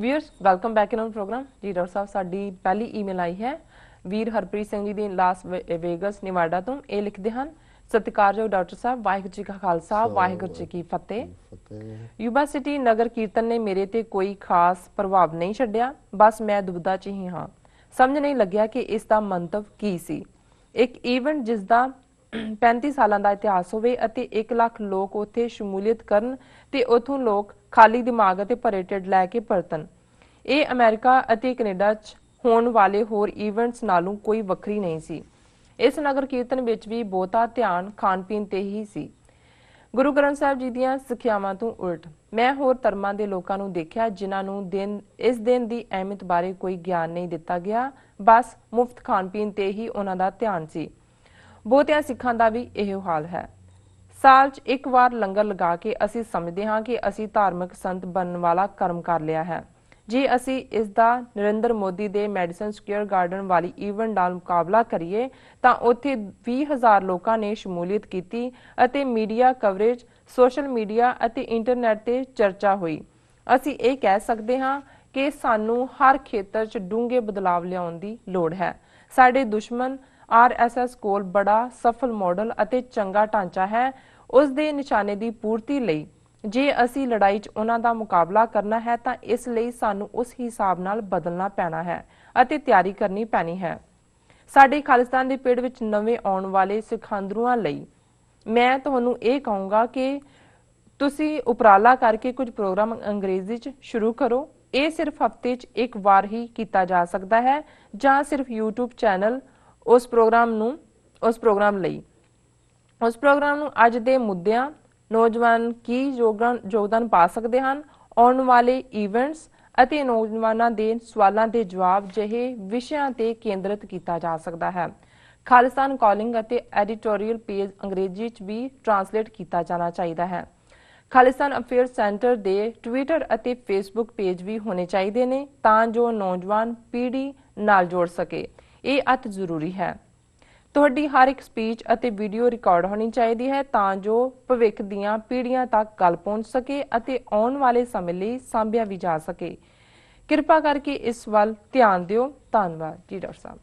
Viewers welcome back in on program ਜੀ। Doctor ਸਾਹਿਬ ਸਾਡੀ ਪਹਿਲੀ ਈਮੇਲ ਆਈ ਹੈ ਵੀਰ ਹਰਪ੍ਰੀਤ ਸਿੰਘ ਜੀ ਦੀ ਲਾਸ ਵੇਗਸ ਨਿਵਾਡਾ ਤੋਂ। ਇਹ ਲਿਖਦੇ ਹਨ, ਸਤਿਕਾਰਯੋਗ ਡਾਕਟਰ ਸਾਹਿਬ, ਵਾਹਿਗੁਰੂ ਜੀ ਕਾ ਖਾਲਸਾ ਵਾਹਿਗੁਰੂ ਜੀ ਕੀ ਫਤਿਹ। ਯੂਬਾ ਸਿਟੀ ਨਗਰ ਕੀਰਤਨ ਨੇ ਮੇਰੇ ਤੇ ਕੋਈ ਖਾਸ ਪ੍ਰਭਾਵ ਨਹੀਂ ਛੱਡਿਆ। ਬਸ ਮੈਂ ਦੁਬਿਧਾ ਚ ਹੀ ਹਾਂ, ਸਮਝ ਨਹੀਂ ਲੱਗਿਆ ਕਿ ਇਸ ਦਾ ਮੰਤਵ ਕੀ ਸੀ। ਇੱਕ ਈਵੈਂਟ ਜਿਸ ਦਾ 35 ਸਾਲਾਂ ਦਾ ਇਤਿਹਾਸ ਹੋਵੇ ਅਤੇ 1 ਲੱਖ ਲੋਕ ਉੱਥੇ ਸ਼ਮੂਲੀਅਤ ਕਰਨ ਤੇ ਉੱਥੋਂ ਲੋਕ ਖਾਲੀ ਦਿਮਾਗ ਅਤੇ ਭਰੇ ਢਿੱਡ ਲੈ ਕੇ ਪਰਤਣ। ਇਹ ਅਮਰੀਕਾ ਅਤੇ ਕੈਨੇਡਾ 'ਚ ਹੋਣ ਵਾਲੇ ਹੋਰ ਈਵੈਂਟਸ ਨਾਲੋਂ ਕੋਈ ਵੱਖਰੀ ਨਹੀਂ ਸੀ। ਇਸ ਨਗਰ ਕੀਰਤਨ ਵਿੱਚ ਵੀ ਬਹੁਤਾ ਧਿਆਨ ਖਾਣ ਪੀਣ ਤੇ ਹੀ ਸੀ, ਗੁਰੂ ਗ੍ਰੰਥ ਸਾਹਿਬ ਜੀ ਦੀਆਂ ਸਿੱਖਿਆਵਾਂ ਤੋਂ ਉਲਟ। ਮੈਂ ਹੋਰ ਧਰਮਾਂ ਦੇ ਲੋਕਾਂ ਨੂੰ ਦੇਖਿਆ ਜਿਨ੍ਹਾਂ ਨੂੰ ਇਸ ਦਿਨ ਦੀ ਅਹਿਮੀਅਤ ਬਾਰੇ ਕੋਈ ਗਿਆਨ ਨਹੀਂ ਦਿੱਤਾ ਗਿਆ। ਬਸ ਮੁਫਤ ਖਾਣ ਪੀਣ ਤੇ ਹੀ ਉਹਨਾਂ ਦਾ ਧਿਆਨ ਸੀ। ਬਹੁਤਿਆਂ ਸਿੱਖਾਂ ਦਾ ਵੀ ਇਹੋ ਹਾਲ ਹੈ। ਸਾਲ 'ਚ ਇੱਕ ਵਾਰ ਲੰਗਰ ਲਗਾ ਕੇ ਅਸੀਂ ਸਮਝਦੇ ਹਾਂ ਕਿ ਅਸੀਂ ਧਾਰਮਿਕ ਸੰਤ ਬਣਨ ਵਾਲਾ ਕਰਮ ਕਰ ਲਿਆ ਹੈ। ਜੇ ਅਸੀਂ ਇਸ ਦਾ ਨਰਿੰਦਰ ਮੋਦੀ ਦੇ ਮੈਡੀਸਨ ਸਕੁਅਰ ਗਾਰਡਨ ਵਾਲੀ ਈਵੈਂਟ ਨਾਲ ਮੁਕਾਬਲਾ ਕਰੀਏ ਤਾਂ ਉੱਥੇ 20,000 ਲੋਕਾਂ ਨੇ ਸ਼ਮੂਲੀਅਤ ਕੀਤੀ ਅਤੇ ਮੀਡੀਆ ਕਵਰੇਜ, ਸੋਸ਼ਲ ਮੀਡੀਆ ਅਤੇ ਇੰਟਰਨੈਟ ਤੇ ਚਰਚਾ ਹੋਈ। ਅਸੀਂ ਇਹ ਕਹਿ ਸਕਦੇ ਹਾਂ ਕਿ ਸਾਨੂੰ ਹਰ ਖੇਤਰ 'ਚ ਡੂੰਘੇ ਬਦਲਾਵ ਲਿਆਉਣ ਦੀ ਲੋੜ ਹੈ। ਸਾਡੇ ਦੁਸ਼ਮਣ RSS ਕੋਲ ਬੜਾ ਸਫਲ ਮਾਡਲ ਅਤੇ ਚੰਗਾ ਢਾਂਚਾ ਹੈ। ਉਸ ਦੇ ਨਿਸ਼ਾਨੇ ਦੀ ਪੂਰਤੀ ਲਈ ਜੇ ਅਸੀਂ ਲੜਾਈ 'ਚ ਉਹਨਾਂ ਦਾ ਮੁਕਾਬਲਾ ਕਰਨਾ ਹੈ ਤਾਂ ਇਸ ਲਈ ਸਾਨੂੰ ਉਸ ਹਿਸਾਬ ਨਾਲ ਬਦਲਣਾ ਪੈਣਾ ਹੈ ਅਤੇ ਤਿਆਰੀ ਕਰਨੀ ਪੈਣੀ ਹੈ। ਸਾਡੇ ਖਾਲਿਸਤਾਨ ਦੇ ਪਿੜ ਵਿੱਚ ਨਵੇਂ ਆਉਣ ਵਾਲੇ ਸਿਖਾਂਦਰੂਆਂ ਲਈ ਮੈਂ ਤੁਹਾਨੂੰ ਇਹ ਕਹੂੰਗਾ ਕਿ ਤੁਸੀਂ ਉਪਰਾਲਾ ਕਰਕੇ ਕੁਝ ਪ੍ਰੋਗਰਾਮ ਅੰਗਰੇਜ਼ੀ 'ਚ ਸ਼ੁਰੂ ਕਰੋ। ਇਹ ਸਿਰਫ ਹਫ਼ਤੇ 'ਚ ਇੱਕ ਵਾਰ ਹੀ ਕੀਤਾ ਜਾ ਸਕਦਾ ਹੈ ਜਾਂ ਸਿਰਫ YouTube ਚੈਨਲ ਉਸ ਪ੍ਰੋਗਰਾਮ ਨੂੰ ਅੱਜ ਦੇ ਮੁੱਦਿਆਂ, ਨੌਜਵਾਨ ਕੀ ਯੋਗਦਾਨ ਪਾ ਸਕਦੇ ਹਨ, ਆਉਣ ਵਾਲੇ ਈਵੈਂਟਸ ਅਤੇ ਨੌਜਵਾਨਾਂ ਦੇ ਸਵਾਲਾਂ ਦੇ ਜਵਾਬ ਜਿਹੇ ਵਿਸ਼ਿਆਂ ਤੇ ਕੇਂਦਰਿਤ ਕੀਤਾ ਜਾ ਸਕਦਾ ਹੈ। ਖਾਲਿਸਤਾਨ ਕਾਲਿੰਗ ਅਤੇ ਐਡੀਟੋਰੀਅਲ ਪੇਜ ਅੰਗਰੇਜ਼ੀ 'ਚ ਵੀ ਟਰਾਂਸਲੇਟ ਕੀਤਾ ਜਾਣਾ ਚਾਹੀਦਾ ਹੈ। ਖਾਲਿਸਤਾਨ ਅਫੇਅਰ ਸੈਂਟਰ ਦੇ ਟਵਿੱਟਰ ਅਤੇ ਫੇਸਬੁੱਕ ਪੇਜ ਵੀ ਹੋਣੇ ਚਾਹੀਦੇ ਨੇ ਤਾਂ ਜੋ ਨੌਜਵਾਨ ਪੀੜ੍ਹੀ ਨਾਲ ਜੋੜ ਸਕੇ। ਇਹ ਅਤ ਜ਼ਰੂਰੀ ਹੈ। ਤੁਹਾਡੀ ਹਰ ਇੱਕ ਸਪੀਚ ਅਤੇ ਵੀਡੀਓ ਰਿਕਾਰਡ ਹੋਣੀ ਚਾਹੀਦੀ ਹੈ ਤਾਂ ਜੋ ਭਵਿੱਖ ਦੀਆਂ ਪੀੜ੍ਹੀਆਂ ਤੱਕ ਗੱਲ ਪਹੁੰਚ ਸਕੇ ਅਤੇ ਆਉਣ ਵਾਲੇ ਸਮੇਂ ਲਈ ਸਾਂਭਿਆ ਵੀ ਜਾ ਸਕੇ। ਕਿਰਪਾ ਕਰਕੇ ਇਸ ਵੱਲ ਧਿਆਨ ਦਿਓ। ਧੰਨਵਾਦ ਜੀ ਡਾਕਟਰ ਸਾਹਿਬ।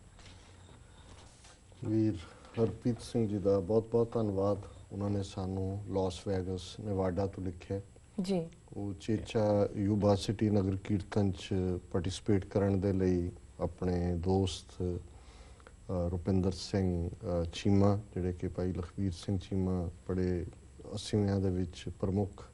ਵੀਰ ਹਰਪ੍ਰੀਤ ਸਿੰਘ ਜੀ ਦਾ ਬਹੁਤ-ਬਹੁਤ ਧੰਨਵਾਦ। ਉਹਨਾਂ ਨੇ ਸਾਨੂੰ ਲਾਸ ਵੈਗਸ ਨੇਵਾਡਾ ਤੋਂ ਲਿਖਿਆ ਜੀ। ਉਹ ਚੇਚਾ ਯੂਬਾ ਸਿਟੀ ਨਗਰ ਕੀਰਤਨ 'ਚ ਪਾਰਟਿਸਿਪੇਟ ਕਰਨ ਦੇ ਲਈ ਆਪਣੇ ਦੋਸਤ ਰੁਪਿੰਦਰ ਸਿੰਘ ਚੀਮਾ, ਜਿਹੜੇ ਕਿ ਭਾਈ ਲਖਵੀਰ ਸਿੰਘ ਚੀਮਾ ਬੜੇ 80ਵਿਆਂ ਦੇ ਵਿੱਚ ਪ੍ਰਮੁੱਖ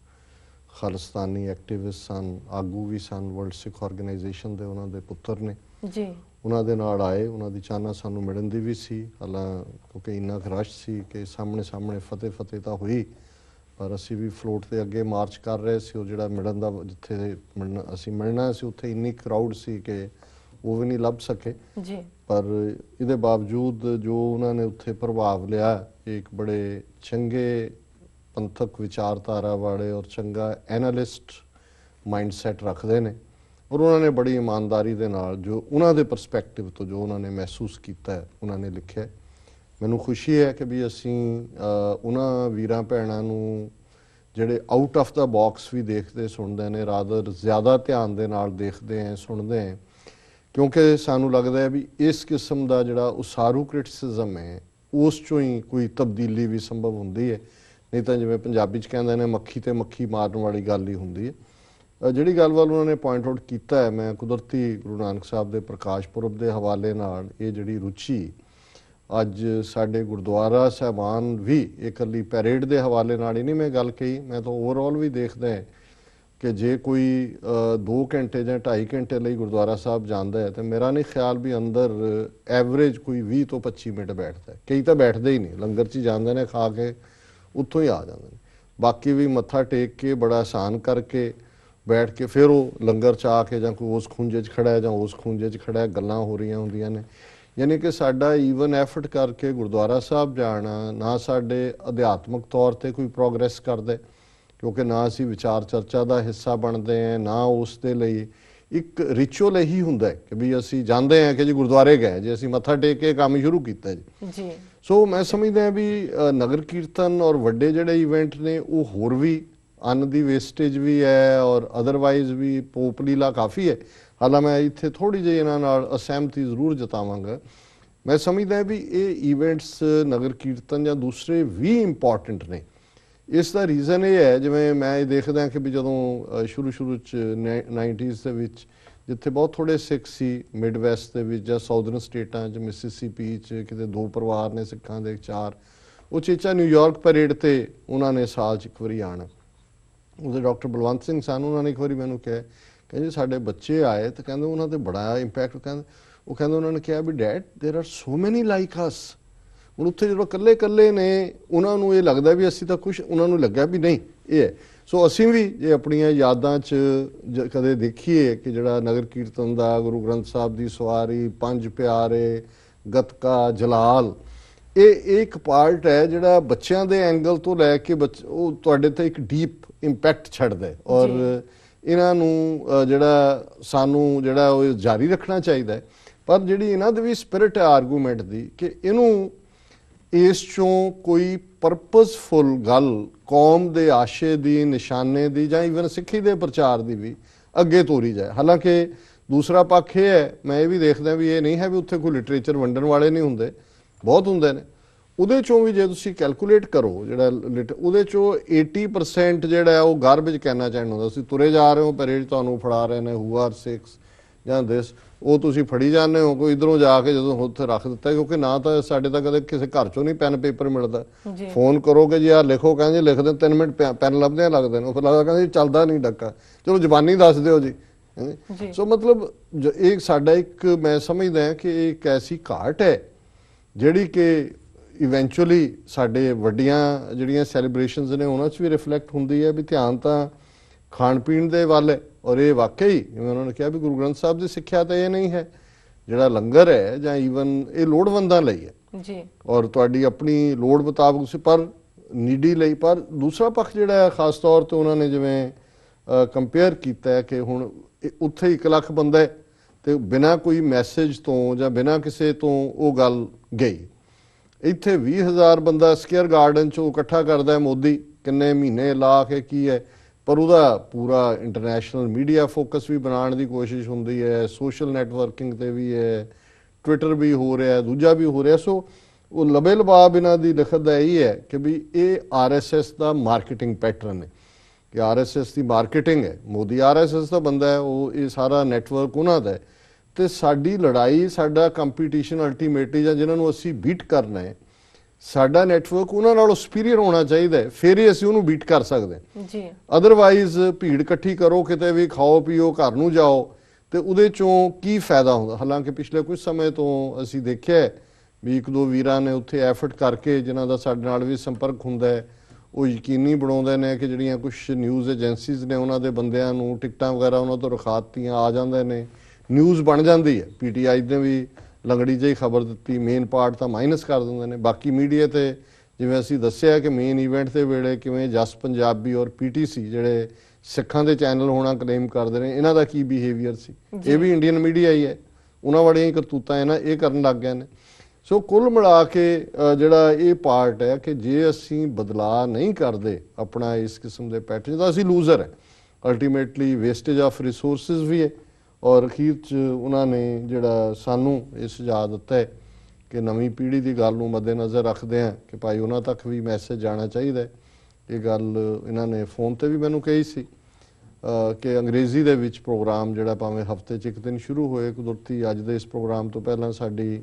ਖਾਲਿਸਤਾਨੀ ਐਕਟਿਵਿਸਟ ਸਨ, ਆਗੂ ਵੀ ਸਨ, ਵਰਲਡ ਸਿੱਖ ਆਰਗੇਨਾਈਜੇਸ਼ਨ ਦੇ ਉਹਨਾਂ ਦੇ ਪੁੱਤਰ ਨੇ ਜੀ। ਉਹਨਾਂ ਦੇ ਨਾਲ ਆਏ। ਉਹਨਾਂ ਦੀ ਚਾਹਨਾ ਸਾਨੂੰ ਮਿਲਣ ਦੀ ਵੀ ਸੀ, ਹਾਲਾਂ ਕਿਉਂਕਿ ਇੰਨਾ ਕੁ ਰਸ਼ ਸੀ ਕਿ ਸਾਹਮਣੇ ਫਤਿਹ ਤਾਂ ਹੋਈ, ਪਰ ਅਸੀਂ ਵੀ ਫਲੋਟ ਦੇ ਅੱਗੇ ਮਾਰਚ ਕਰ ਰਹੇ ਸੀ। ਉਹ ਜਿਹੜਾ ਮਿਲਣ ਦਾ ਜਿੱਥੇ ਅਸੀਂ ਮਿਲਣਾ ਸੀ ਉੱਥੇ ਇੰਨੀ ਕਰਾਊਡ ਸੀ ਕਿ ਉਹ ਵੀ ਨਹੀਂ ਲੱਭ ਸਕੇ ਜੀ। ਪਰ ਇਹਦੇ ਬਾਵਜੂਦ ਜੋ ਉਹਨਾਂ ਨੇ ਉੱਥੇ ਪ੍ਰਭਾਵ ਲਿਆ, ਇੱਕ ਬੜੇ ਚੰਗੇ ਪੰਥਕ ਵਿਚਾਰਧਾਰਾ ਵਾਲੇ ਔਰ ਚੰਗਾ ਐਨਾਲਿਸਟ ਮਾਈਂਡਸੈਟ ਰੱਖਦੇ ਨੇ ਔਰ ਉਹਨਾਂ ਨੇ ਬੜੀ ਇਮਾਨਦਾਰੀ ਦੇ ਨਾਲ ਜੋ ਉਹਨਾਂ ਦੇ ਪਰਸਪੈਕਟਿਵ ਤੋਂ ਜੋ ਉਹਨਾਂ ਨੇ ਮਹਿਸੂਸ ਕੀਤਾ ਹੈ ਉਹਨਾਂ ਨੇ ਲਿਖਿਆ। ਮੈਨੂੰ ਖੁਸ਼ੀ ਹੈ ਕਿ ਵੀ ਅਸੀਂ ਉਹਨਾਂ ਵੀਰਾਂ ਭੈਣਾਂ ਨੂੰ ਜਿਹੜੇ ਆਊਟ ਆਫ ਦਾ ਬਾਕਸ ਵੀ ਦੇਖਦੇ ਸੁਣਦੇ ਨੇ, ਰਾਦਰ ਜ਼ਿਆਦਾ ਧਿਆਨ ਦੇ ਨਾਲ ਦੇਖਦੇ ਹੈ ਸੁਣਦੇ ਹੈ, ਕਿਉਂਕਿ ਸਾਨੂੰ ਲੱਗਦਾ ਹੈ ਵੀ ਇਸ ਕਿਸਮ ਦਾ ਜਿਹੜਾ ਉਸਾਰੂ ਕ੍ਰਿਟਿਸਿਜ਼ਮ ਹੈ ਉਸ 'ਚੋਂ ਹੀ ਕੋਈ ਤਬਦੀਲੀ ਵੀ ਸੰਭਵ ਹੁੰਦੀ ਹੈ। ਨਹੀਂ ਤਾਂ ਜਿਵੇਂ ਪੰਜਾਬੀ 'ਚ ਕਹਿੰਦੇ ਨੇ ਮੱਖੀ ਤੇ ਮੱਖੀ ਮਾਰਨ ਵਾਲੀ ਗੱਲ ਹੀ ਹੁੰਦੀ ਹੈ। ਜਿਹੜੀ ਗੱਲ ਵੱਲ ਉਹਨਾਂ ਨੇ ਪੁਆਇੰਟ ਆਊਟ ਕੀਤਾ ਹੈ, ਮੈਂ ਕੁਦਰਤੀ ਗੁਰੂ ਨਾਨਕ ਸਾਹਿਬ ਦੇ ਪ੍ਰਕਾਸ਼ ਪੁਰਬ ਦੇ ਹਵਾਲੇ ਨਾਲ ਇਹ ਜਿਹੜੀ ਰੁਚੀ ਅੱਜ ਸਾਡੇ ਗੁਰਦੁਆਰਾ ਸਾਹਿਬਾਨ ਵੀ ਇਕੱਲੀ ਪੈਰੇਡ ਦੇ ਹਵਾਲੇ ਨਾਲ ਹੀ ਨਹੀਂ ਮੈਂ ਗੱਲ ਕਹੀ, ਮੈਂ ਤਾਂ ਓਵਰਆਲ ਵੀ ਦੇਖਦਾ ਕਿ ਜੇ ਕੋਈ 2 ਘੰਟੇ ਜਾਂ 2.5 ਘੰਟੇ ਲਈ ਗੁਰਦੁਆਰਾ ਸਾਹਿਬ ਜਾਂਦਾ ਹੈ ਤਾਂ ਮੇਰਾ ਨਹੀਂ ਖਿਆਲ ਵੀ ਅੰਦਰ ਐਵਰੇਜ ਕੋਈ 20 ਤੋਂ 25 ਮਿੰਟ ਬੈਠਦਾ। ਕਈ ਤਾਂ ਬੈਠਦੇ ਹੀ ਨਹੀਂ, ਲੰਗਰ 'ਚ ਹੀ ਜਾਂਦੇ ਨੇ, ਖਾ ਕੇ ਉੱਥੋਂ ਹੀ ਆ ਜਾਂਦੇ ਨੇ। ਬਾਕੀ ਵੀ ਮੱਥਾ ਟੇਕ ਕੇ ਬੜਾ ਆਸਾਨ ਕਰਕੇ ਬੈਠ ਕੇ ਫਿਰ ਉਹ ਲੰਗਰ 'ਚ ਆ ਕੇ ਜਾਂ ਕੋਈ ਉਸ ਖੂੰਜੇ 'ਚ ਖੜ੍ਹਾ ਹੈ ਜਾਂ ਉਸ ਖੂੰਜੇ 'ਚ ਖੜ੍ਹਾ ਹੈ, ਗੱਲਾਂ ਹੋ ਰਹੀਆਂ ਹੁੰਦੀਆਂ ਨੇ। ਯਾਨੀ ਕਿ ਸਾਡਾ ਈਵਨ ਐਫਰਟ ਕਰਕੇ ਗੁਰਦੁਆਰਾ ਸਾਹਿਬ ਜਾਣਾ ਨਾ ਸਾਡੇ ਅਧਿਆਤਮਿਕ ਤੌਰ 'ਤੇ ਕੋਈ ਪ੍ਰੋਗਰੈਸ ਕਰਦਾ, ਕਿਉਂਕਿ ਨਾ ਅਸੀਂ ਵਿਚਾਰ ਚਰਚਾ ਦਾ ਹਿੱਸਾ ਬਣਦੇ ਹਾਂ, ਨਾ ਉਸ ਦੇ ਲਈ ਇੱਕ ਰਿਚੁਅਲ ਇਹੀ ਹੁੰਦਾ ਕਿ ਵੀ ਅਸੀਂ ਜਾਂਦੇ ਹਾਂ ਕਿ ਜੀ ਗੁਰਦੁਆਰੇ ਗਏ, ਜੇ ਅਸੀਂ ਮੱਥਾ ਟੇਕ ਕੇ ਕੰਮ ਸ਼ੁਰੂ ਕੀਤਾ ਜੀ। ਸੋ ਮੈਂ ਸਮਝਦਾ ਵੀ ਨਗਰ ਕੀਰਤਨ ਔਰ ਵੱਡੇ ਜਿਹੜੇ ਇਵੈਂਟ ਨੇ ਉਹ ਹੋਰ ਵੀ ਅੰਨ ਦੀ ਵੇਸਟੇਜ ਵੀ ਹੈ ਔਰ ਅਦਰਵਾਈਜ਼ ਵੀ ਪੋਪ ਲੀਲਾ ਕਾਫੀ ਹੈ। ਹਾਲਾਂ ਮੈਂ ਇੱਥੇ ਥੋੜੀ ਜਿਹੀ ਇਹਨਾਂ ਨਾਲ ਅਸਹਿਮਤੀ ਜ਼ਰੂਰ ਜਤਾਵਾਂਗਾ। ਮੈਂ ਸਮਝਦਾ ਵੀ ਇਹ ਈਵੈਂਟਸ ਨਗਰ ਕੀਰਤਨ ਜਾਂ ਦੂਸਰੇ ਵੀ ਇੰਪੋਰਟੈਂਟ ਨੇ। ਇਸ ਦਾ ਰੀਜ਼ਨ ਇਹ ਹੈ, ਜਿਵੇਂ ਮੈਂ ਇਹ ਦੇਖਦਾ ਕਿ ਵੀ ਜਦੋਂ ਸ਼ੁਰੂ 'ਚ 90s ਦੇ ਵਿੱਚ ਜਿੱਥੇ ਬਹੁਤ ਥੋੜੇ ਸਿੱਖ ਸੀ ਮਿਡ ਵੈਸਟ ਦੇ ਵਿੱਚ ਜਾਂ ਸਾਊਦਰਨ ਸਟੇਟਾਂ 'ਚ, ਮਿਸਿਸਿਪੀ 'ਚ ਕਿਤੇ 2 ਪਰਿਵਾਰ ਨੇ ਸਿੱਖਾਂ ਦੇ 4, ਉਹ ਚੇਚਾ ਨਿਊਯਾਰਕ ਪੈਰੇਡ ਤੇ ਉਹਨਾਂ ਨੇ ਸਾਲ 'ਚ ਇੱਕ ਵਾਰੀ ਆਉਣਾ। ਉਹਦੇ ਡਾਕਟਰ ਬਲਵੰਤ ਸਿੰਘ ਸਨ, ਉਹਨਾਂ ਨੇ ਇੱਕ ਵਾਰੀ ਮੈਨੂੰ ਕਿਹਾ, ਕਹਿੰਦੇ ਸਾਡੇ ਬੱਚੇ ਆਏ ਤੇ ਕਹਿੰਦੇ ਉਹਨਾਂ ਤੇ ਬੜਾ ਇੰਪੈਕਟ, ਕਹਿੰਦੇ ਉਹਨਾਂ ਨੇ ਕਿਹਾ ਵੀ ਡੈਡ ਦੇਰ ਆਰ ਸੋ ਮੈਨੀ ਲਾਈਕ ਅਸ। ਹੁਣ ਉੱਥੇ ਜਦੋਂ ਇਕੱਲੇ ਨੇ ਉਹਨਾਂ ਨੂੰ ਇਹ ਲੱਗਦਾ ਵੀ ਅਸੀਂ ਤਾਂ ਕੁਛ, ਉਹਨਾਂ ਨੂੰ ਲੱਗਿਆ ਵੀ ਨਹੀਂ ਇਹ ਹੈ। ਸੋ ਅਸੀਂ ਵੀ ਜੇ ਆਪਣੀਆਂ ਯਾਦਾਂ 'ਚ ਕਦੇ ਦੇਖੀਏ ਕਿ ਜਿਹੜਾ ਨਗਰ ਕੀਰਤਨ ਦਾ ਗੁਰੂ ਗ੍ਰੰਥ ਸਾਹਿਬ ਦੀ ਸਵਾਰੀ, 5 ਪਿਆਰੇ, ਗੱਤਕਾ, ਜਲਾਲ, ਇਹ ਇੱਕ ਪਾਰਟ ਹੈ ਜਿਹੜਾ ਬੱਚਿਆਂ ਦੇ ਐਂਗਲ ਤੋਂ ਲੈ ਕੇ ਉਹ ਤੁਹਾਡੇ ਤੇ ਇੱਕ ਡੀਪ ਇੰਪੈਕਟ ਛੱਡਦਾ ਹੈ। ਔਰ ਇਹਨਾਂ ਨੂੰ ਜਿਹੜਾ ਸਾਨੂੰ ਜਿਹੜਾ ਉਹ ਜਾਰੀ ਰੱਖਣਾ ਚਾਹੀਦਾ ਹੈ। ਪਰ ਜਿਹੜੀ ਇਹਨਾਂ ਦੀ ਵੀ ਸਪਿਰਿਟ ਹੈ ਆਰਗੂਮੈਂਟ ਦੀ ਕਿ ਇਹਨੂੰ ਇਸ ਚੋਂ ਕੋਈ ਪਰਪਸਫੁਲ ਗੱਲ ਕੌਮ ਦੇ ਆਸ਼ੇ ਦੀ, ਨਿਸ਼ਾਨੇ ਦੀ ਜਾਂ ਈਵਨ ਸਿੱਖੀ ਦੇ ਪ੍ਰਚਾਰ ਦੀ ਵੀ ਅੱਗੇ ਤੋਰੀ ਜਾਏ। ਹਾਲਾਂਕਿ ਦੂਸਰਾ ਪੱਖ ਇਹ ਹੈ, ਮੈਂ ਇਹ ਵੀ ਦੇਖਦਾ ਵੀ ਇਹ ਨਹੀਂ ਹੈ ਵੀ ਉੱਥੇ ਕੋਈ ਲਿਟਰੇਚਰ ਵੰਡਣ ਵਾਲੇ ਨਹੀਂ ਹੁੰਦੇ, ਬਹੁਤ ਹੁੰਦੇ ਨੇ। ਉਹਦੇ ਚੋਂ ਵੀ ਜੇ ਤੁਸੀਂ ਕੈਲਕੂਲੇਟ ਕਰੋ ਜਿਹੜਾ ਉਹਦੇ ਚੋਂ 80% ਜਿਹੜਾ ਉਹ ਗਾਰਬੇਜ ਕਹਿਣਾ ਚਾਹੁੰਦਾ ਹੁੰਦਾ। ਤੁਸੀਂ ਤੁਰੇ ਜਾ ਰਹੇ ਹੋ, ਪੈਰੇਡ ਤੁਹਾਨੂੰ ਫੜਾ ਰਹੇ ਨੇ ਹੂ ਆਰ ਸਿਕਸ ਜਾਂ ਦਿਸ, ਉਹ ਤੁਸੀਂ ਫੜੀ ਜਾਂਦੇ ਹੋ, ਕੋਈ ਇਧਰੋਂ ਜਾ ਕੇ ਜਦੋਂ ਉੱਥੇ ਰੱਖ ਦਿੱਤਾ, ਕਿਉਂਕਿ ਨਾ ਤਾਂ ਸਾਡੇ ਤਾਂ ਕਦੇ ਕਿਸੇ ਘਰ ਚੋਂ ਨਹੀਂ ਪੈਨ ਪੇਪਰ ਮਿਲਦਾ। ਫੋਨ ਕਰੋਗੇ ਜੀ ਯਾਰ ਲਿਖੋ, ਕਹਿੰਦੇ ਲਿਖ ਦੇ, 3 ਮਿੰਟ ਪੈਨ ਲੱਭਦੇ ਲੱਗਦੇ ਨੇ, ਫਿਰ ਲੱਗਦਾ ਕਹਿੰਦੇ ਚੱਲਦਾ ਨਹੀਂ ਡੱਕਾ, ਚਲੋ ਜ਼ਬਾਨੀ ਦੱਸ ਦਿਓ ਜੀ। ਸੋ ਮਤਲਬ ਇਹ ਸਾਡਾ ਇੱਕ, ਮੈਂ ਸਮਝਦਾ ਕਿ ਇਹ ਇੱਕ ਐਸੀ ਘਾਟ ਹੈ ਜਿਹੜੀ ਕਿ ਇਵੈਂਚੁਅਲੀ ਸਾਡੇ ਵੱਡੀਆਂ ਜਿਹੜੀਆਂ ਸੈਲੀਬ੍ਰੇਸ਼ਨਸ ਨੇ ਉਹਨਾਂ 'ਚ ਵੀ ਰਿਫਲੈਕਟ ਹੁੰਦੀ ਹੈ ਵੀ ਧਿਆਨ ਤਾਂ ਖਾਣ ਪੀਣ ਦੇ ਵੱਲ ਹੈ। ਔਰ ਇਹ ਵਾਕਈ ਜਿਵੇਂ ਉਹਨਾਂ ਨੇ ਕਿਹਾ ਵੀ ਗੁਰੂ ਗ੍ਰੰਥ ਸਾਹਿਬ ਦੀ ਸਿੱਖਿਆ ਤਾਂ ਇਹ ਨਹੀਂ ਹੈ, ਜਿਹੜਾ ਲੰਗਰ ਹੈ ਜਾਂ ਈਵਨ ਇਹ ਲੋੜਵੰਦਾਂ ਲਈ ਹੈ ਜੀ, ਔਰ ਤੁਹਾਡੀ ਆਪਣੀ ਲੋੜ ਮੁਤਾਬਕ ਸੀ, ਪਰ ਨੀਡੀ ਲਈ। ਪਰ ਦੂਸਰਾ ਪੱਖ ਜਿਹੜਾ ਹੈ ਖਾਸ ਤੌਰ ਤੇ ਉਹਨਾਂ ਨੇ ਜਿਵੇਂ ਕੰਪੇਅਰ ਕੀਤਾ ਕਿ ਹੁਣ ਉੱਥੇ 1 ਲੱਖ ਬੰਦਾ ਹੈ ਤੇ ਬਿਨਾਂ ਕੋਈ ਮੈਸੇਜ ਤੋਂ ਜਾਂ ਬਿਨਾਂ ਕਿਸੇ ਤੋਂ ਉਹ ਗੱਲ ਗਈ। ਇੱਥੇ 20,000 ਬੰਦਾ ਸਕੇਅਰ ਗਾਰਡਨ 'ਚੋਂ ਇਕੱਠਾ ਕਰਦਾ ਮੋਦੀ, ਕਿੰਨੇ ਮਹੀਨੇ ਲਾ ਕੇ ਕੀ ਹੈ, ਪਰ ਉਹਦਾ ਪੂਰਾ ਇੰਟਰਨੈਸ਼ਨਲ ਮੀਡੀਆ ਫੋਕਸ ਵੀ ਬਣਾਉਣ ਦੀ ਕੋਸ਼ਿਸ਼ ਹੁੰਦੀ ਹੈ, ਸੋਸ਼ਲ ਨੈਟਵਰਕਿੰਗ ਤੇ ਵੀ ਹੈ, ਟਵਿੱਟਰ ਵੀ ਹੋ ਰਿਹਾ, ਦੂਜਾ ਵੀ ਹੋ ਰਿਹਾ। ਸੋ ਉਹ ਲਬੇ ਲਬਾਬ ਇਹਨਾਂ ਦੀ ਲਿਖਤ ਦਾ ਇਹੀ ਹੈ ਕਿ ਵੀ ਇਹ RSS ਦਾ ਮਾਰਕੀਟਿੰਗ ਪੈਟਰਨ ਹੈ, ਕਿ RSS ਦੀ ਮਾਰਕੀਟਿੰਗ ਹੈ। ਮੋਦੀ RSS ਦਾ ਬੰਦਾ ਹੈ, ਉਹ ਇਹ ਸਾਰਾ ਨੈਟਵਰਕ ਉਹਨਾਂ ਦਾ ਹੈ। ਤੇ ਸਾਡੀ ਲੜਾਈ, ਸਾਡਾ ਕੰਪੀਟੀਸ਼ਨ ਅਲਟੀਮੇਟਲੀ ਜਾਂ ਜਿਹਨਾਂ ਨੂੰ ਅਸੀਂ ਬੀਟ ਕਰਨਾ ਹੈ, ਸਾਡਾ ਨੈਟਵਰਕ ਉਹਨਾਂ ਨਾਲੋਂ ਸੁਪੀਰੀਅਰ ਹੋਣਾ ਚਾਹੀਦਾ ਹੈ, ਫਿਰ ਹੀ ਅਸੀਂ ਉਹਨੂੰ ਬੀਟ ਕਰ ਸਕਦੇ ਜੀ। ਅਦਰਵਾਈਜ਼ ਭੀੜ ਇਕੱਠੀ ਕਰੋ, ਕਿਤੇ ਵੀ ਖਾਓ ਪੀਓ, ਘਰ ਨੂੰ ਜਾਓ, ਤੇ ਉਹਦੇ ਚੋਂ ਕੀ ਫਾਇਦਾ ਹੁੰਦਾ। ਹਾਲਾਂਕਿ ਪਿਛਲੇ ਕੁਝ ਸਮੇਂ ਤੋਂ ਅਸੀਂ ਦੇਖਿਆ ਵੀ 1-2 ਵੀਰਾਂ ਨੇ ਉੱਥੇ ਐਫਰਟ ਕਰਕੇ, ਜਿਨ੍ਹਾਂ ਦਾ ਸਾਡੇ ਨਾਲ ਵੀ ਸੰਪਰਕ ਹੁੰਦਾ ਹੈ, ਉਹ ਯਕੀਨੀ ਬਣਾਉਂਦੇ ਨੇ ਕਿ ਜਿਹੜੀਆਂ ਕੁਝ ਨਿਊਜ਼ ਏਜੰਸੀਜ਼ ਨੇ ਉਹਨਾਂ ਦੇ ਬੰਦਿਆਂ ਨੂੰ ਟਿਕਟਾਂ ਵਗੈਰਾ ਉਹਨਾਂ ਤੋਂ ਰਖਾਤੀਆਂ ਆ ਜਾਂਦੇ ਨੇ, ਨਿਊਜ਼ ਬਣ ਜਾਂਦੀ ਹੈ। PTI ਨੇ ਵੀ ਲੰਗੜੀ ਜਿਹੀ ਖਬਰ ਦਿੱਤੀ, ਮੇਨ ਪਾਰਟ ਤਾਂ ਮਾਈਨਸ ਕਰ ਦਿੰਦੇ ਨੇ। ਬਾਕੀ ਮੀਡੀਆ ਤੇ ਜਿਵੇਂ ਅਸੀਂ ਦੱਸਿਆ ਕਿ ਮੇਨ ਇਵੈਂਟ ਦੇ ਵੇਲੇ ਕਿਵੇਂ ਜਸ ਪੰਜਾਬੀ ਔਰ PTC ਜਿਹੜੇ ਸਿੱਖਾਂ ਦੇ ਚੈਨਲ ਹੋਣਾ ਕਲੇਮ ਕਰਦੇ ਨੇ, ਇਹਨਾਂ ਦਾ ਕੀ ਬਿਹੇਵੀਅਰ ਸੀ, ਇਹ ਵੀ ਇੰਡੀਅਨ ਮੀਡੀਆ ਹੀ ਹੈ, ਉਹਨਾਂ ਵਾਲੀਆਂ ਹੀ ਕਰਤੂਤਾਂ ਇਹ ਕਰਨ ਲੱਗ ਗਏ ਨੇ। ਸੋ ਕੁੱਲ ਮਿਲਾ ਕੇ ਜਿਹੜਾ ਇਹ ਪਾਰਟ ਹੈ ਕਿ ਜੇ ਅਸੀਂ ਬਦਲਾਅ ਨਹੀਂ ਕਰਦੇ ਆਪਣਾ ਇਸ ਕਿਸਮ ਦੇ ਪੈਟਰਨ, ਤਾਂ ਅਸੀਂ ਲੂਜ਼ਰ ਹੈ। ਅਲਟੀਮੇਟਲੀ ਵੇਸਟੇਜ ਆਫ ਰਿਸੋਰਸਿਸ ਵੀ ਹੈ, ਔਰ ਅਖੀਰ 'ਚ ਉਹਨਾਂ ਨੇ ਜਿਹੜਾ ਸਾਨੂੰ ਇਹ ਸੁਝਾਅ ਦਿੱਤਾ ਹੈ ਕਿ ਨਵੀਂ ਪੀੜ੍ਹੀ ਦੀ ਗੱਲ ਨੂੰ ਮੱਦੇਨਜ਼ਰ ਰੱਖਦੇ ਹਾਂ ਕਿ ਭਾਈ ਉਹਨਾਂ ਤੱਕ ਵੀ ਮੈਸੇਜ ਜਾਣਾ ਚਾਹੀਦਾ। ਇਹ ਗੱਲ ਇਹਨਾਂ ਨੇ ਫੋਨ ਤੇ ਵੀ ਮੈਨੂੰ ਕਹੀ ਸੀ ਕਿ ਅੰਗਰੇਜ਼ੀ ਦੇ ਵਿੱਚ ਪ੍ਰੋਗਰਾਮ ਜਿਹੜਾ ਭਾਵੇਂ ਹਫ਼ਤੇ 'ਚ 1 ਦਿਨ ਸ਼ੁਰੂ ਹੋਏ, ਕੁਦਰਤੀ ਅੱਜ ਦੇ ਇਸ ਪ੍ਰੋਗਰਾਮ ਤੋਂ ਪਹਿਲਾਂ ਸਾਡੀ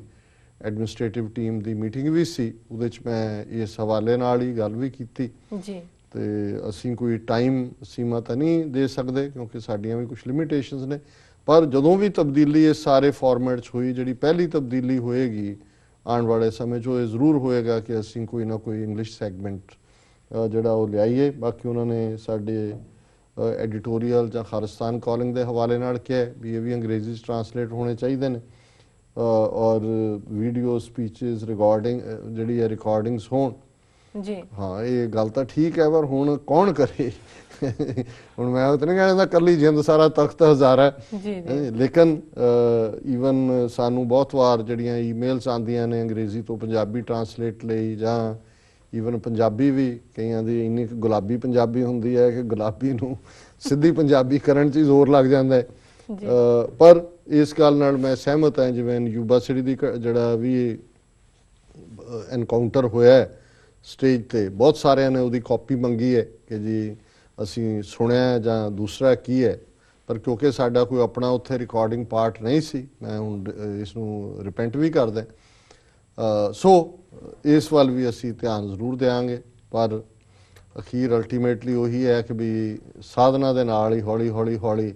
ਐਡਮਿਨਿਸਟ੍ਰੇਟਿਵ ਟੀਮ ਦੀ ਮੀਟਿੰਗ ਵੀ ਸੀ, ਉਹਦੇ 'ਚ ਮੈਂ ਇਸ ਹਵਾਲੇ ਨਾਲ ਹੀ ਗੱਲ ਵੀ ਕੀਤੀ ਜੀ। ਤੇ ਅਸੀਂ ਕੋਈ ਟਾਈਮ ਸੀਮਾ ਤਾਂ ਨਹੀਂ ਦੇ ਸਕਦੇ ਕਿਉਂਕਿ ਸਾਡੀਆਂ ਵੀ ਕੁਝ ਲਿਮਿਟੇਸ਼ਨਸ ਨੇ, ਪਰ ਜਦੋਂ ਵੀ ਤਬਦੀਲੀ ਇਸ ਸਾਰੇ ਫਾਰਮੈਟ 'ਚ ਹੋਈ, ਜਿਹੜੀ ਪਹਿਲੀ ਤਬਦੀਲੀ ਹੋਏਗੀ ਆਉਣ ਵਾਲੇ ਸਮੇਂ 'ਚ, ਇਹ ਜ਼ਰੂਰ ਹੋਏਗਾ ਕਿ ਅਸੀਂ ਕੋਈ ਨਾ ਕੋਈ ਇੰਗਲਿਸ਼ ਸੈਗਮੈਂਟ ਜਿਹੜਾ ਉਹ ਲਿਆਈਏ। ਬਾਕੀ ਉਹਨਾਂ ਨੇ ਸਾਡੇ ਐਡੀਟੋਰੀਅਲ ਜਾਂ ਖਾਲਿਸਤਾਨ ਕਾਲਿੰਗ ਦੇ ਹਵਾਲੇ ਨਾਲ ਕਿਹਾ ਵੀ ਇਹ ਵੀ ਅੰਗਰੇਜ਼ੀ 'ਚ ਟਰਾਂਸਲੇਟ ਹੋਣੇ ਚਾਹੀਦੇ ਨੇ, ਔਰ ਵੀਡੀਓ ਸਪੀਚਸ ਰਿਕਾਰਡਿੰਗ ਜਿਹੜੀ ਹੈ ਰਿਕਾਰਡਿੰਗਸ ਹੋਣ ਜੀ। ਹਾਂ, ਇਹ ਗੱਲ ਤਾਂ ਠੀਕ ਹੈ, ਪਰ ਹੁਣ ਕੌਣ ਕਰੇ। ਹੁਣ ਮੈਂ ਉਹ ਤਾਂ ਨਹੀਂ ਕਹਿੰਦਾ ਕੱਲੀ ਜਿੰਦ ਸਾਰਾ ਤਖਤ ਹਜ਼ਾਰਾ, ਲੇਕਿਨ ਈਵਨ ਸਾਨੂੰ ਬਹੁਤ ਵਾਰ ਜਿਹੜੀਆਂ ਈਮੇਲਸ ਆਉਂਦੀਆਂ ਨੇ ਅੰਗਰੇਜ਼ੀ ਤੋਂ ਪੰਜਾਬੀ ਟਰਾਂਸਲੇਟ ਲਈ, ਜਾਂ ਈਵਨ ਪੰਜਾਬੀ ਵੀ ਕਈਆਂ ਦੀ ਇੰਨੀ ਕੁ ਗੁਲਾਬੀ ਪੰਜਾਬੀ ਹੁੰਦੀ ਹੈ ਕਿ ਗੁਲਾਬੀ ਨੂੰ ਸਿੱਧੀ ਪੰਜਾਬੀ ਕਰਨ 'ਚ ਹੀ ਜ਼ੋਰ ਲੱਗ ਜਾਂਦਾ ਹੈ। ਪਰ ਇਸ ਗੱਲ ਨਾਲ ਮੈਂ ਸਹਿਮਤ ਹਾਂ, ਜਿਵੇਂ ਯੂਨੀਵਰਸਿਟੀ ਦੀ ਜਿਹੜਾ ਵੀ ਐਨਕਾਊਂਟਰ ਹੋਇਆ ਸਟੇਜ ਤੇ, ਬਹੁਤ ਸਾਰਿਆਂ ਨੇ ਉਹਦੀ ਕਾਪੀ ਮੰਗੀ ਹੈ ਕਿ ਜੀ ਅਸੀਂ ਸੁਣਿਆ ਜਾਂ ਦੂਸਰਾ ਕੀ ਹੈ, ਪਰ ਕਿਉਂਕਿ ਸਾਡਾ ਕੋਈ ਆਪਣਾ ਉੱਥੇ ਰਿਕਾਰਡਿੰਗ ਪਾਰਟ ਨਹੀਂ ਸੀ, ਮੈਂ ਹੁਣ ਇਸ ਨੂੰ ਰਿਪੈਂਟ ਵੀ ਕਰਦਾ। ਸੋ ਇਸ ਵੱਲ ਵੀ ਅਸੀਂ ਧਿਆਨ ਜ਼ਰੂਰ ਦੇਵਾਂਗੇ, ਪਰ ਅਖੀਰ ਅਲਟੀਮੇਟਲੀ ਉਹੀ ਹੈ ਕਿ ਵੀ ਸਾਧਨਾ ਦੇ ਨਾਲ ਹੀ ਹੌਲੀ ਹੌਲੀ ਹੌਲੀ,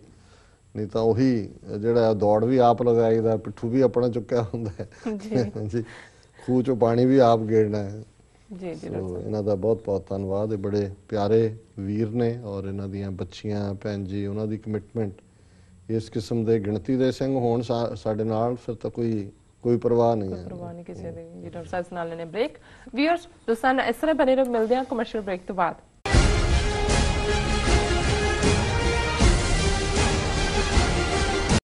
ਨਹੀਂ ਤਾਂ ਉਹੀ ਜਿਹੜਾ ਦੌੜ ਵੀ ਆਪ ਲਗਾਈਦਾ, ਪਿੱਠੂ ਵੀ ਆਪਣਾ ਚੁੱਕਿਆ ਹੁੰਦਾ ਹੈ ਜੀ, ਖੂਹ ਚੋਂ ਪਾਣੀ ਵੀ ਆਪ ਗੇੜਨਾ ਹੈ ਜੀ। ਇਹਨਾਂ ਦਾ ਬਹੁਤ ਬਹੁਤ ਧੰਨਵਾਦ, ਇਹ ਬੜੇ ਪਿਆਰੇ ਵੀਰ ਨੇ, ਔਰ ਇਹਨਾਂ ਦੀਆਂ ਬੱਚੀਆਂ ਭੈਣ ਜੀ, ਉਹਨਾਂ ਦੀ ਕਮਿਟਮੈਂਟ, ਇਸ ਕਿਸਮ ਦੇ ਗਿਣਤੀ ਦੇ ਸਿੰਘ ਹੋਣ ਸਾਡੇ ਨਾਲ, ਫਿਰ ਤਾਂ ਕੋਈ ਪਰਵਾਹ ਨਹੀਂ ਹੈ, ਪਰਵਾਹ ਨਹੀਂ ਕਿਸੇ ਦੀ ਜੀ। ਡਾਕਟਰ ਸਾਹਿਬ ਨਾਲ ਲੈਣੇ ਬ੍ਰੇਕ। ਵੀਅਰਸ ਦੋਸਤਾਂ ਇਸ ਤਰ੍ਹਾਂ ਬਣੇ ਰਹੋ, ਮਿਲਦੇ ਹਾਂ ਕਮਰਸ਼ੀਅਲ ਬ੍ਰੇਕ ਤੋਂ ਬਾਅਦ।